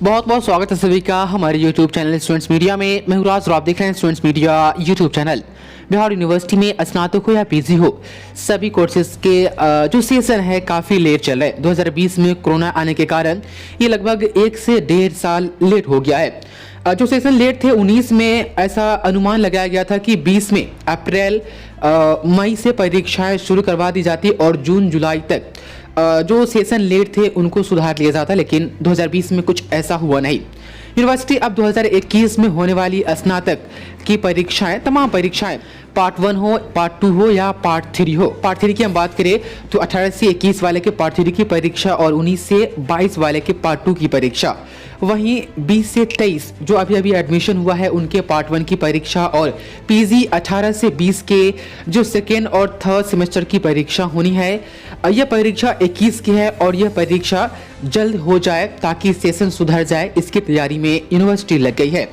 बहुत बहुत स्वागत है सभी का हमारे YouTube चैनल स्टूडेंट्स मीडिया में। मैं हूं राज और आप देख रहे हैं students media YouTube channel. Bihar university में स्नातक हो या पीजी हो, सभी कोर्सेज के जो सेशन है काफ़ी लेट चल रहा है। 2020 में कोरोना आने के कारण ये लगभग 1 से 1.5 साल लेट हो गया है। जो सेशन लेट थे 19 में ऐसा अनुमान लगाया गया था कि 20 में अप्रैल मई से परीक्षाएं शुरू करवा दी जाती और जून जुलाई तक जो सेशन लेट थे उनको सुधार लिया जाता, लेकिन 2020 में कुछ ऐसा हुआ नहीं। यूनिवर्सिटी अब 2021 में होने वाली स्नातक की परीक्षाएं, तमाम परीक्षाएं पार्ट 1 हो, पार्ट 2 हो या पार्ट 3 हो। पार्ट 3 की हम बात करें तो 18 से 21 वाले के पार्ट 3 की परीक्षा और 19 से 22 वाले के पार्ट 2 की परीक्षा। वहीं 20 से 23 जो अभी एडमिशन हुआ है उनके पार्ट 1 की परीक्षा और पीजी 18 से 20 के जो सेकेंड और थर्ड सेमेस्टर की परीक्षा होनी है। यह परीक्षा 21 की है और यह परीक्षा जल्द हो जाए ताकि सेशन सुधर जाए, इसकी तैयारी में यूनिवर्सिटी लग गई है।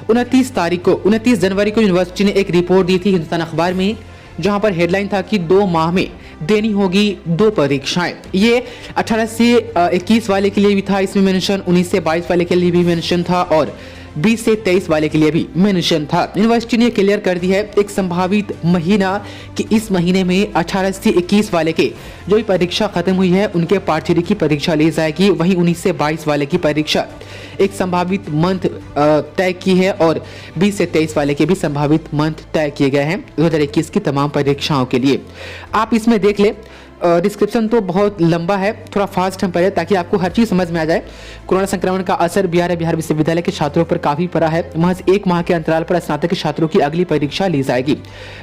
29 जनवरी को यूनिवर्सिटी ने एक रिपोर्ट दी थी हिंदुस्तान अखबार में, जहां पर हेडलाइन था कि 2 माह में देनी होगी 2 परीक्षाएं। ये 18 से 21 वाले के लिए भी था इसमें मेंशन, 19 से 22 वाले के लिए भी मेंशन था और 20 से 23 वाले के लिए भी मेंशन था। यूनिवर्सिटी ने क्लियर कर दी है एक संभावित महीना कि इस महीने में 18 से 21 वाले के जो भी परीक्षा खत्म हुई है उनके पार्ट 3 की परीक्षा ली जाएगी। वहीं 19 से 22 वाले की परीक्षा एक संभावित मंथ तय की है और 20 से 23 वाले के भी संभावित मंथ तय किए गए हैं 2021 की तमाम परीक्षाओं के लिए। आप इसमें देख ले, डिस्क्रिप्शन तो बहुत लंबा है, थोड़ा फास्ट हम पढ़े ताकि आपको हर चीज़ समझ में आ जाए। कोरोना संक्रमण का असर बिहार विश्वविद्यालय के छात्रों पर काफ़ी पड़ा है। महज 1 माह के अंतराल पर स्नातक के छात्रों की अगली परीक्षा ली जाएगी।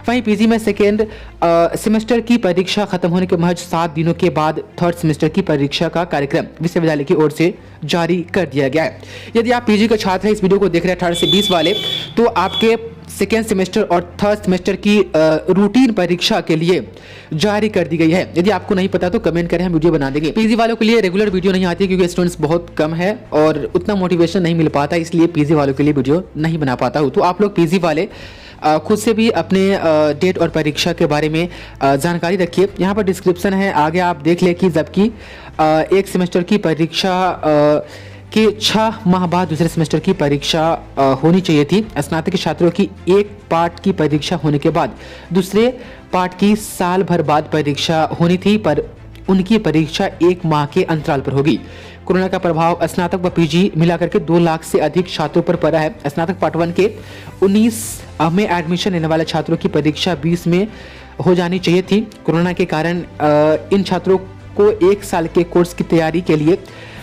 वहीं पीजी में सेकेंड सेमेस्टर की परीक्षा खत्म होने के महज 7 दिनों के बाद थर्ड सेमेस्टर की परीक्षा का कार्यक्रम विश्वविद्यालय की ओर से जारी कर दिया गया है। यदि आप पीजी के छात्र हैं, इस वीडियो को देख रहे हैं 18 से 20 वाले, तो आपके सेकेंड सेमेस्टर और थर्ड सेमेस्टर की रूटीन परीक्षा के लिए जारी कर दी गई है। यदि आपको नहीं पता तो कमेंट करें, हम वीडियो बना देंगे। पीजी वालों के लिए रेगुलर वीडियो नहीं आती क्योंकि स्टूडेंट्स बहुत कम है और उतना मोटिवेशन नहीं मिल पाता, इसलिए पीजी वालों के लिए वीडियो नहीं बना पाता हूँ। तो आप लोग पीजी वाले खुद से भी अपने डेट और परीक्षा के बारे में जानकारी रखिए। यहाँ पर डिस्क्रिप्शन है, आगे आप देख ले कि जबकि एक सेमेस्टर की परीक्षा कि 6 माह बाद दूसरे सेमेस्टर की परीक्षा होनी चाहिए थी। स्नातक के छात्रों की एक पार्ट की परीक्षा होने के बाद दूसरे पार्ट की साल भर बाद परीक्षा होनी थी, पर उनकी परीक्षा 1 माह के अंतराल पर होगी। कोरोना का प्रभाव स्नातक व पीजी मिलाकर के 2 लाख से अधिक छात्रों पर पड़ा है। स्नातक पार्ट 1 के 19 में एडमिशन लेने वाले छात्रों की परीक्षा 20 में हो जानी चाहिए थी। कोरोना के कारण इन छात्रों को 1 साल के कोर्स की तैयारी के लिए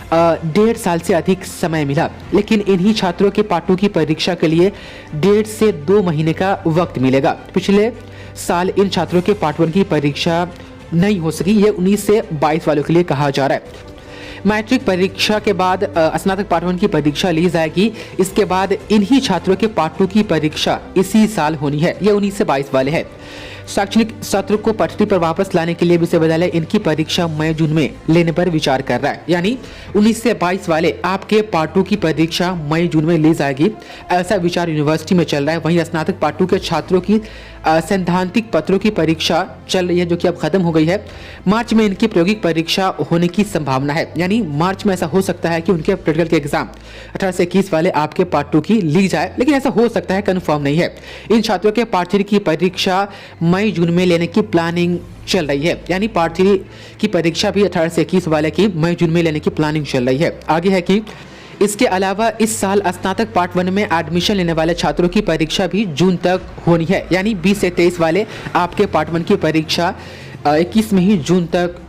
1.5 साल से अधिक समय मिला, लेकिन इन्हीं छात्रों के पार्ट 2 की परीक्षा के लिए 1.5 से 2 महीने का वक्त मिलेगा। पिछले साल इन छात्रों के पार्ट 1 की परीक्षा नहीं हो सकी, ये 19 से 22 वालों के लिए कहा जा रहा है। मैट्रिक परीक्षा के बाद स्नातक पार्ट 1 की परीक्षा ली जाएगी। इसके बाद इन्हीं छात्रों के पार्ट 2 की परीक्षा इसी साल होनी है। ये 19 से 22 वाले हैं। शैक्षणिक सत्र को पटरी पर वापस लाने के लिए विश्वविद्यालय इनकी परीक्षा मई जून में लेने पर विचार कर रहा है। यानी 19 से 22 वाले आपके पार्ट 2 की परीक्षा मई जून में ली जाएगी, ऐसा विचार यूनिवर्सिटी में चल रहा है। वहीं स्नातक पार्ट 2 के छात्रों की सैद्धांतिक पत्रों की परीक्षा चल रही है, जो कि अब खत्म हो गई है। मार्च में इनकी प्रायोगिक परीक्षा होने की संभावना है, यानी मार्च में ऐसा हो सकता है कि उनके प्रैक्टिकल के एग्जाम 18 से 21 वाले आपके पार्ट 2 की ली जाए, लेकिन ऐसा हो सकता है, कंफर्म नहीं है। इन छात्रों के पार्ट 3 की परीक्षा मई जून में लेने की प्लानिंग चल रही है, यानी पार्ट 3 की परीक्षा भी 18 से 21 वाले की मई जून में लेने की प्लानिंग चल रही है। आगे है कि इसके अलावा इस साल स्नातक पार्ट 1 में एडमिशन लेने वाले छात्रों की परीक्षा भी जून तक होनी है, यानी 20 से 23 वाले आपके पार्ट 1 की परीक्षा 21 में ही जून तक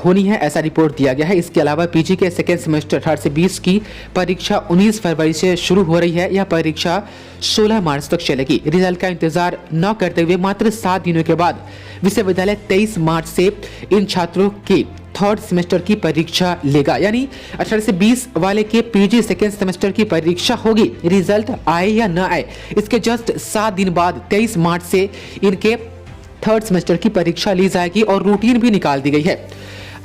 होनी है, ऐसा रिपोर्ट दिया गया है। इसके अलावा पीजी के सेकेंड सेमेस्टर 18 से 20 की परीक्षा 19 फरवरी से शुरू हो रही है। यह परीक्षा 16 मार्च तक चलेगी। रिजल्ट का इंतजार न करते हुए मात्र 7 दिनों के बाद विश्वविद्यालय 23 मार्च से इन छात्रों की थर्ड सेमेस्टर की परीक्षा लेगा, यानी 18 से 20 वाले के पीजी सेकेंड सेमेस्टर की परीक्षा होगी। रिजल्ट आए या न आए, इसके जस्ट 7 दिन बाद 23 मार्च से इनके थर्ड सेमेस्टर की परीक्षा ली जाएगी और रूटीन भी निकाल दी गई है।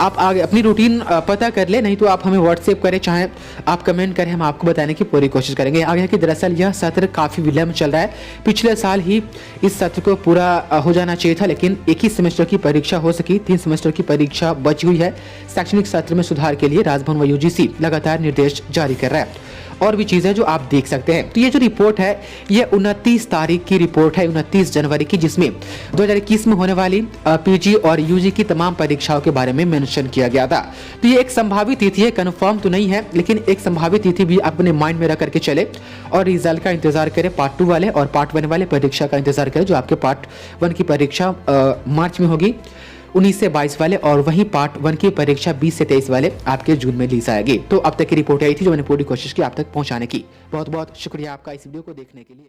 आप आगे अपनी रूटीन पता कर ले, नहीं तो आप हमें व्हाट्सएप करें, चाहे आप कमेंट करें, हम आपको बताने की पूरी कोशिश करेंगे। आगे है कि दरअसल यह सत्र काफ़ी विलंब चल रहा है। पिछले साल ही इस सत्र को पूरा हो जाना चाहिए था, लेकिन एक ही सेमेस्टर की परीक्षा हो सकी, 3 सेमेस्टर की परीक्षा बची हुई है। शैक्षणिक सत्र में सुधार के लिए राजभवन व यूजीसी लगातार निर्देश जारी कर रहा है और भी चीजें जो आप देख सकते हैं। तो ये जो रिपोर्ट है ये 29 तारीख की रिपोर्ट है, 29 जनवरी की, जिसमें 2021 में होने वाली पीजी और यूजी की तमाम परीक्षाओं के बारे में मेंशन किया गया था। तो ये एक संभावित तिथि है, कंफर्म तो नहीं है, लेकिन एक संभावित तिथि भी अपने माइंड में रख करके चले और रिजल्ट का इंतजार करें। पार्ट 2 वाले और पार्ट 1 वाले परीक्षा का इंतजार करें, जो आपके पार्ट 1 की परीक्षा मार्च में होगी 19 से 22 वाले, और वहीं पार्ट 1 की परीक्षा 20 से 23 वाले आपके जून में ली जाएगी। तो अब तक की रिपोर्ट आई थी जो मैंने पूरी कोशिश की आप तक पहुंचाने की। बहुत बहुत शुक्रिया आपका इस वीडियो को देखने के लिए।